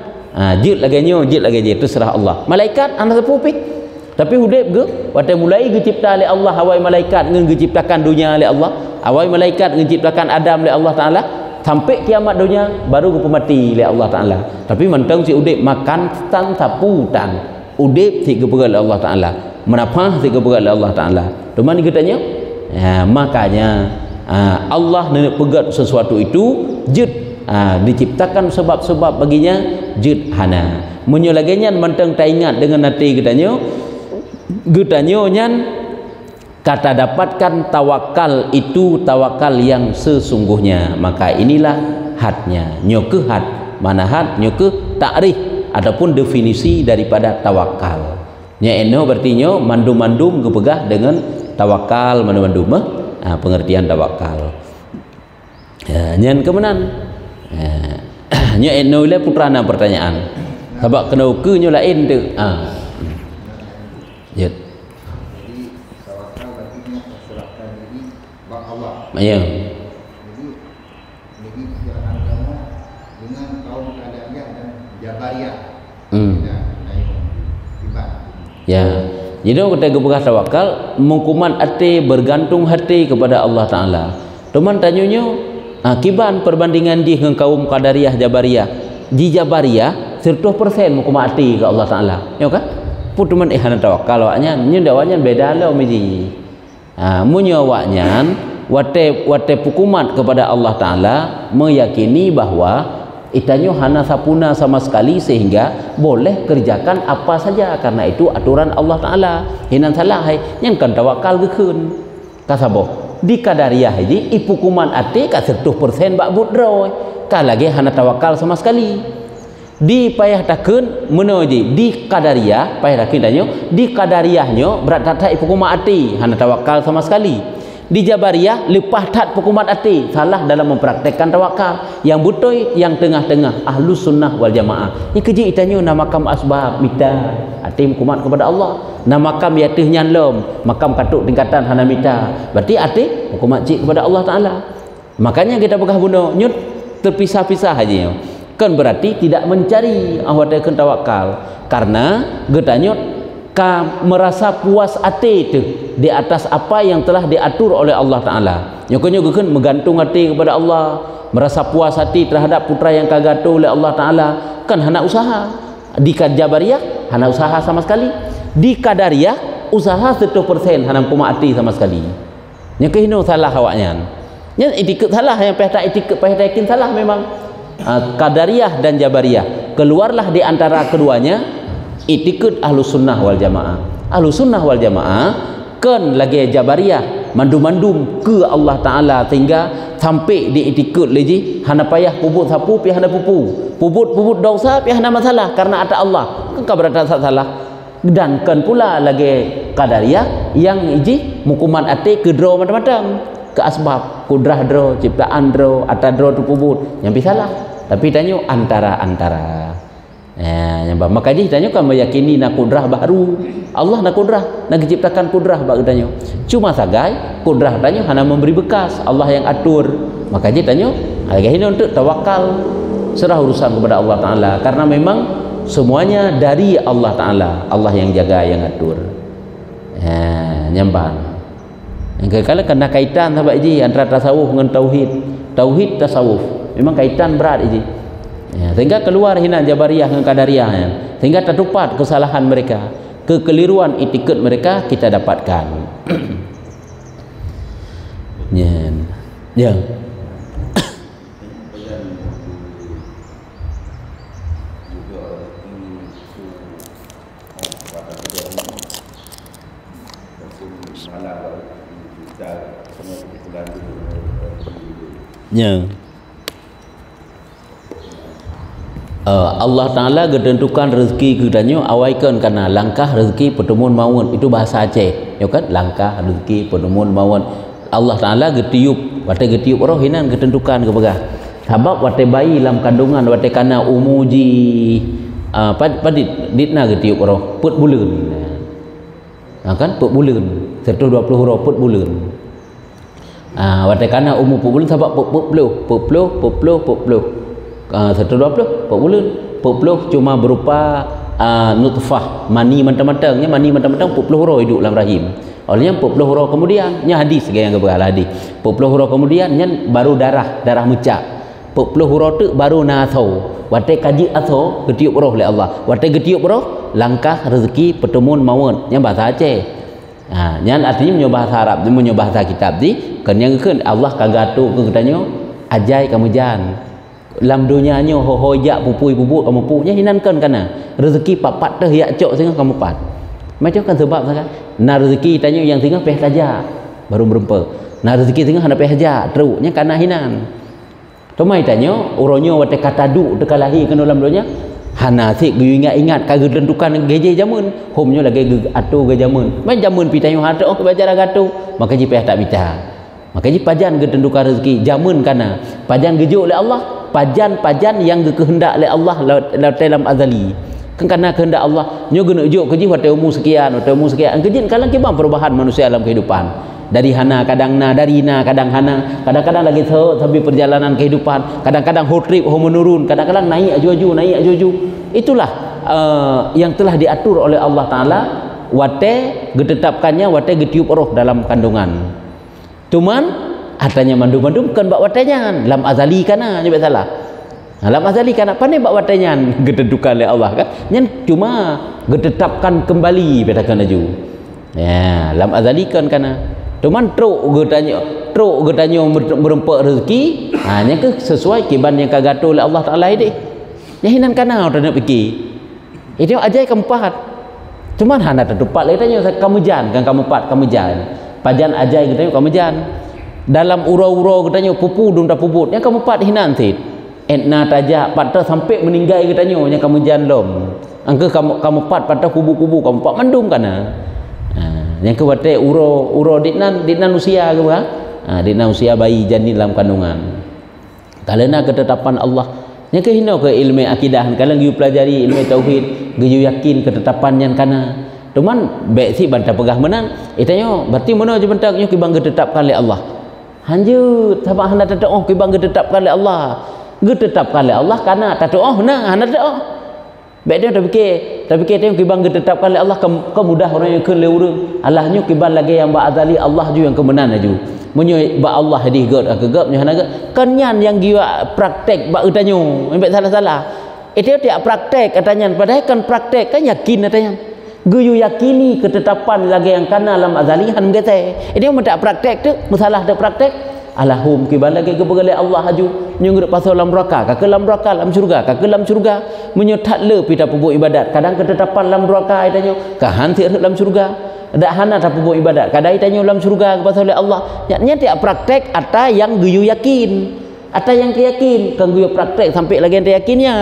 jut lagi itu serah Allah. Malaikat anak sepupi tapi hudip ge waktu mulai dicipta oleh Allah awal malaikat ngan diciptakan dunia oleh Allah awal malaikat diciptakan Adam oleh Allah Taala sampai kiamat dunia baru ke mati oleh Allah Ta'ala. Tapi mentang si udip makan tan saputan udip si kepegal Allah Ta'ala menapa si kepegal Allah Ta'ala teman katanya makanya Allah nak pegat sesuatu itu jud diciptakan sebab-sebab baginya jud hana menyolaganya mentang tak ingat dengan hati katanya nyan kata dapatkan tawakal itu tawakal yang sesungguhnya maka inilah hadnya nyoke had mana had nyoke takrif ataupun definisi daripada tawakal nya eno berarti nyo mandum-mandum gepegah dengan tawakal mandum-mandum pengertian tawakal nyan kemenan nya eno le putrana pertanyaan sebab kena ke nyo lain tu ya. Jadi agama dengan kaum Qadariyah dan Jabariyah. Ya. Jadi kita kepegang tawakal mengkuman hati bergantung hati kepada Allah Taala. Teman tanyanya akibat perbandingan di dengan kaum Qadariyah Jabariyah. Di Jabariyah 100% mengkuman hati ke Allah Taala. Ya kan? Putuman hana tawakal awaknya nyendawanya beda lah miji. Munyo awaknya wate pukumat kepada Allah Ta'ala meyakini bahwa itanyo hana sapuna sama sekali sehingga boleh kerjakan apa saja karena itu aturan Allah Ta'ala hinan salah hai yang kan tawakal gekun kasabo di Qadariyah ini ipukuman ate ka 100% bak budroy ka lagi hana tawakal sama sekali di payah takun menoji di Qadariyah payah takun danyo di Qadariyahnya berat tak ipukuman ate hana tawakal sama sekali Di Jabariyah lepas tat hukumat hati, salah dalam mempraktekkan tawakal. Yang betul yang tengah-tengah, Ahlus Sunnah wal Jamaah. Ni kerja itanya namakam asbab mita hati hukumat kepada Allah. Namakam yatih nyanlom, makam katuk tingkatan hana mita. Berarti hati hukumat cik kepada Allah Taala. Makanya kita pegah bunuh nyut terpisah-pisah aja. Kan berarti tidak mencari awadakan tawakal. Karena getanyut merasa puas hati itu di atas apa yang telah diatur oleh Allah Ta'ala. Nyoknya kan menggantung hati kepada Allah, merasa puas hati terhadap putra yang kagatul oleh Allah Ta'ala. Kan hana usaha. Di Jabariyah hana usaha sama sekali. Di Qadariyah usaha 100% hana puas hati sama sekali. Nyoknya salah awaknya. Yang itikad salah, yang pihak itikad pihak yakin salah memang. Qadariyah dan Jabariyah keluarlah di antara keduanya itikad Ahlus Sunnah wal Jamaah. Ahlus Sunnah wal Jamaah kan lagi Jabariyah mandum-mandum ke Allah Ta'ala sehingga sampai di itikad lagi hana payah puput sapu pi hana puput dosa pi hana masalah karena ada Allah kan berada salah. Dan kan pula lagi Qadariyah yang iji hukuman ati ke draw macam-macam ke asbab kudrah draw ciptaan draw atau draw tu puput yang salah. Tapi tanya antara-antara. Maka dia tanya kan meyakini nak kudrah baru. Allah nak kudrah, nak ciptakan kudrah bagi tanya. Cuma sagai kudrah tanya hanya memberi bekas, Allah yang atur. Maka dia tanya, harga ini untuk tawakal, serah urusan kepada Allah Taala karena memang semuanya dari Allah Taala, Allah yang jaga, yang atur. Nyambang. Yang kalau kena kaitan sahabat ji antara tasawuf dengan tauhid tasawuf. Memang kaitan berat ji. Sehingga keluar hina Jabariyah dan Qadariyah sehingga terdapat kesalahan mereka, kekeliruan itikad mereka kita dapatkan. Ya. Ya. Allah Ta'ala ketentukan rezeki kedanyo awaikan karena langkah rezeki pertemuan maun itu bahasa Aceh ya kan langkah rezeki pertemuan maun Allah Ta'ala getiup wate getiup roh hinan ketentukan kepegah sebab wate bayi dalam kandungan wate kana umuji padit ditna getiup roh put bulan kan put bulan 120 roh put bulan wate kana umu put bulan sebab put 120 bulan 40 cuma berupa nutfah mani mentang-mentangnya mani mentang-mentang 40 roh hidup dalam rahim olehnya 40 roh kemudian nya hadis yang keberhala hadis 40 roh kemudian nya baru darah mecak 40 roh tu baru naso wate kaji aso getiup roh oleh Allah wate getiup roh langkah rezeki pertemuan maut nya bahasa Aceh nya artinya menyobah bahasa Arab menyobah bahasa kitab di kan yang kan Allah kagatu ke katanya ajai kamu jan dalam dunianya hohoyak pupui bubuk kamu punya hinankan kana rezeki papat teh yak cok sehingga kamu pat macam kan sebab sangat na rezeki tanya yang tengah peh saja baru berempa na rezeki tengah hana peh saja teruknya kana hinan tomai tanya uronyo wate kata du tekalahi kena dalam dunia hana sik ingat kagak tentukan geje jamun homnya lagi atu ge jamun main jamun pitanyo hata oh bacara gatu maka ji peh tak bita maka ji pajan ge tentukan rezeki jamun kana pajan gejo oleh Allah pajan-pajan yang kehendak oleh Allah dalam azali kan karena kehendak Allah nyo guna ujuk keji wate umur sekian kejin kalang kibang perubahan manusia dalam kehidupan dari hana kadang na dari na kadang hana kadang-kadang lagi sambil perjalanan kehidupan kadang-kadang hotrip menurun kadang-kadang naik aju itulah yang telah diatur oleh Allah Ta'ala wate ditetapkannya wate getiup roh dalam kandungan cuman hatanya mandum-mandum kan bak watanya dalam azali kana nyebut salah dalam azali kana pandai bak watanya getentukan oleh Allah kan nyen cuma getetapkan kembali bedakan laju ya dalam azali kan kana cuman truk getanya merempak rezeki nya ke sesuai kiban yang kagato oleh Allah Taala ini nyahinan kana udah nak fikir itu ajai keempat cuman hana terdepat lagi tanya kamu jan kan kamu pat kamu jan pajan ajai gitu kamu jan dalam ura-ura katanya pupu dunda puput yang kamu pat hinan tit etna tajak patah sampai meninggal katanya yang kamu janlom angka kamu pat patah kubu-kubu kamu pat mandum kana yang ke wate uro diknan usia ke ba diknan usia bayi janin dalam kandungan kalena ketetapan Allah yang ke hino ke ilmu akidah kalau you pelajari ilmu tauhid you yakin ketetapan yang kana cuman baik si bantah pegah menang itanya berarti mana je bentak nyo kibang ditetapkan oleh Allah hanjut sabah hendak tetap kibang ditetapkan oleh Allah ditetapkan oleh Allah karena tatoh nah hendak tatoh baik dia tapi kita kibang ditetapkan oleh Allah kemudah orang yang keleu urang Allahnya kibang lagi yang ba azali Allah ju yang kemenan aju menyo ba Allah hadih god agak nya hanaga kenyan yang giwa praktek ba utanyo ambek salah-salah itu tidak praktek katanya padahal kan praktek kan yakin katanya guyu yakini ketetapan lagi yang kana alam azali han mengate ini tak praktek tu masalah ada praktek alahum kibal lagi ke bergalai Allah aju nyung pasal dalam neraka ka dalam neraka dalam syurga ka dalam syurga menyotat le pita pubuh ibadat kadang ketetapan dalam neraka itanyo ka han ti dalam syurga dak hana ta pubuh ibadat kadang itanyo dalam syurga pasal oleh Allah nya tidak praktek ata yang guyu yakin ata yang yakin kan guyu praktek sampai lagi yang yakinnya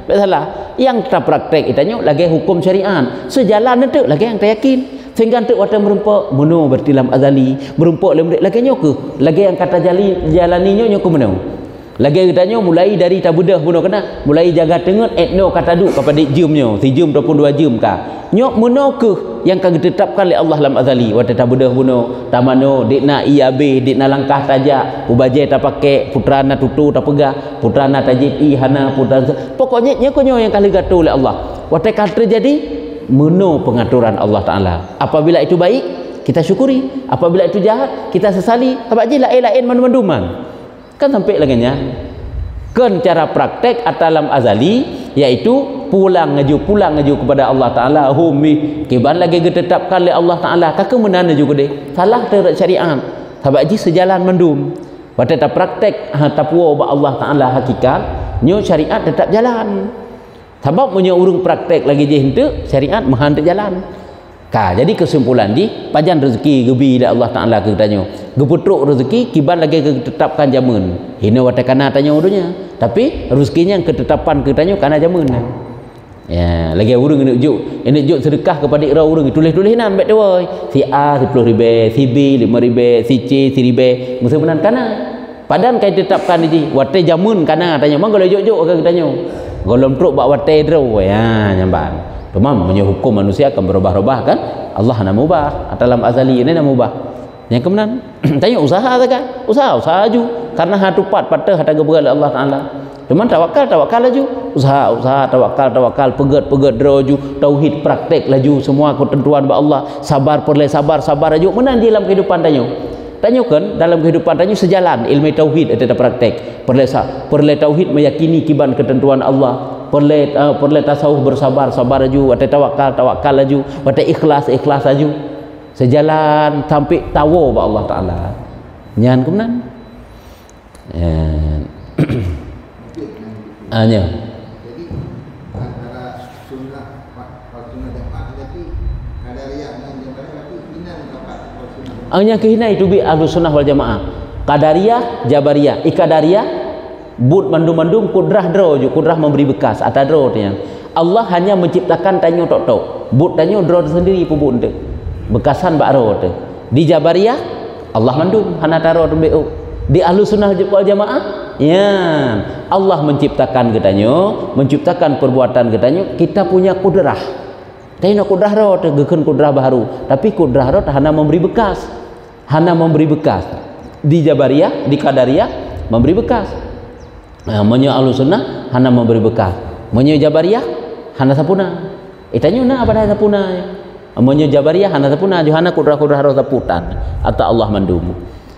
tak salah yang tak praktek itanyo lagi hukum syariat sejalan itu lagi yang tak yakin sehingga tu wata merumpak mono bertilam azali merumpak lagi nyoku lagi yang kata jalaninya nyoku mono lagi katanya mulai dari tabudah mono kena mulai jaga tengut etno kata duk kepada jumnyo si jum ataupun dua jum ka nyok mono ke yang kang ditetapkan oleh Allah dalam azali wata tabudah mono tamano dikna iabe dikna langkah tajak ubaje ta pake putrana tutu ta pegah putrana tajib i hana putrana pokoknya nyokonyo yang kali gato oleh Allah wata kan terjadi mono pengaturan Allah Ta'ala apabila itu baik kita syukuri apabila itu jahat kita sesali sebab je lain-lain manduman kan sampai lagi nya kan cara praktek atalam azali yaitu pulang ngaju kepada Allah Ta'ala humi kiban lagi ditetapkan oleh Allah Ta'ala kakak menana juga deh salah terhadap syariat sebab je sejalan mendum pada tak praktek tapuo ba Allah Ta'ala hakikat nyo syariat tetap jalan sebab punya urung praktek lagi je hendak syariat menghantar jalan ka jadi kesimpulan di pajan rezeki gebi dak Allah Taala ke tanya geputruk rezeki kiban lagi ketetapkan jamun hina wata kana tanya urunya tapi rezekinya yang ketetapan ke tanya kana jamun ya lagi urung ini ujuk sedekah kepada ira urung tulis-tulis nan bet dewe si A 10.000 si B 5.000 si C 1.000 mesti benan kana padan kai tetapkan ji wate jamun kana tanya mang kalau ujuk ke tanya golom truk bak wate dro ya nyamban memang punya hukum manusia akan berubah-ubah kan Allah nak mubah dalam azali ini nak mubah yang kemudian tanya usaha tak usaha aju karena hatupat patah hata gebegal Allah Taala cuman tawakal laju usaha tawakal pegat droju tauhid praktek laju semua ketentuan ba Allah sabar laju menan di dalam kehidupan tanya kan dalam kehidupan tanya sejalan ilmu tauhid ada praktek perle tauhid meyakini kiban ketentuan Allah perle tasawuf bersabar laju ada tawakal laju ada ikhlas laju sejalan sampai tawo ba Allah Taala nyan kemenan jadi antara sunnah jamaah jadi qadariyah dan jamaah berarti hina mendapat sunnah hanya kehina itu bi ahlus sunnah wal jamaah qadariyah jabariyah ikadariyah but mandum kudrah draw ju kudrah memberi bekas atau draw tanya Allah hanya menciptakan tanyo tok but tanyo draw sendiri pun but bekasan bak ro tu di jabariyah Allah mandum hana taro tembeu di ahlus sunnah wal jamaah ya Allah menciptakan ketanyo menciptakan perbuatan ketanyo kita punya kudrah tanya kudrah ro tu geken kudrah baru tapi kudrah ro hana memberi bekas di jabariyah di qadariyah memberi bekas menyo ahlus sunnah hana memberi bekas menyo jabariyah hana sapuna itanyo na pada sapuna menyo jabariyah hana sapuna johana kudrah ro saputan atau Allah mandumu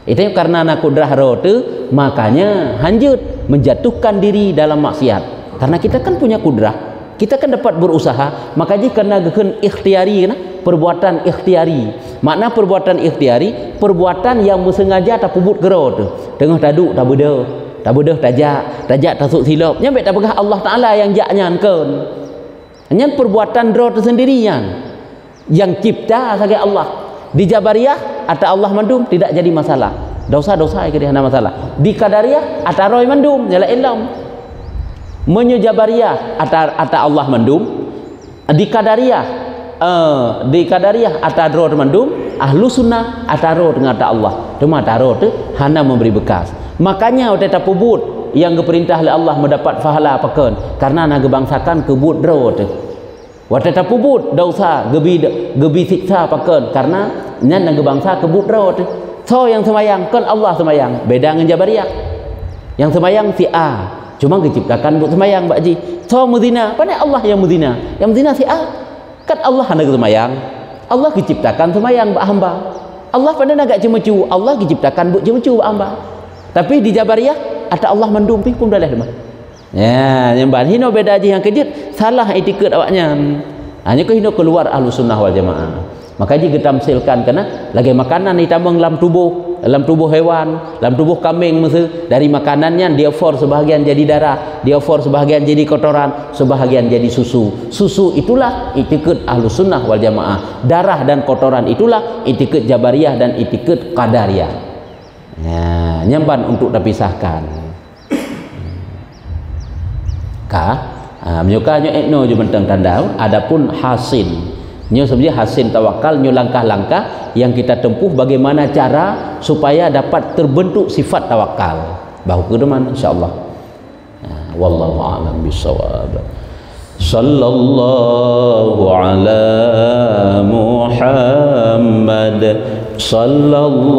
itu karena anak kudrah ro tu makanya hanjut menjatuhkan diri dalam maksiat karena kita kan punya kudrah kita kan dapat berusaha makanya kena geken ikhtiari kan perbuatan ikhtiari makna perbuatan ikhtiari perbuatan yang sengaja tak pubut gero tu tengah taduk tak bedah tajak tasuk silap nyampe tak pegah Allah Taala yang jaknya kan nyan perbuatan dro tu sendirian yang cipta sebagai Allah di jabariyah atau Allah mandum tidak jadi masalah dosa-dosa ke dia masalah di qadariyah atau roy mandum nyala ilam menyo jabariyah atau Allah mandum di qadariyah atau roy mandum ahlu sunnah ataro dengan ta Allah cuma ataro tu hana memberi bekas makanya kita pubut yang diperintah oleh Allah mendapat pahala apakan karena nak gebangsakan kebut dro tu watata pubut dosa gebi siksa apakan karena nyan nak gebangsa kebut dro tu so yang semayang kan Allah semayang beda dengan Jabariyah yang semayang si A cuma diciptakan buat semayang Pak Haji so muzina pada Allah yang muzina si A kan Allah hendak semayang Allah diciptakan semayang buat hamba Allah pada nak cemecu Allah diciptakan buat cemecu buat hamba tapi di Jabariyah ada Allah mendumpi pun dah lemah ya nyembah hino beda aja yang kejut salah etikad awaknya hanya ke hino keluar ahlu sunnah wal jamaah maka jika tamsilkan kena lagi makanan ditambang dalam tubuh hewan dalam tubuh kambing mesti dari makanannya dia for sebahagian jadi darah dia for sebahagian jadi kotoran sebahagian jadi susu itulah itikad ahlu sunnah wal jamaah darah dan kotoran itulah itikad Jabariyah dan itikad Qadariyah ya, nyamban untuk dipisahkan menyukanya etno je bentang tanda adapun hasin nyo sebenarnya hasin tawakal nyo langkah-langkah yang kita tempuh bagaimana cara supaya dapat terbentuk sifat tawakal bahu ke depan insyaallah wallahu a'lam bissawab sallallahu ala Muhammad sallallahu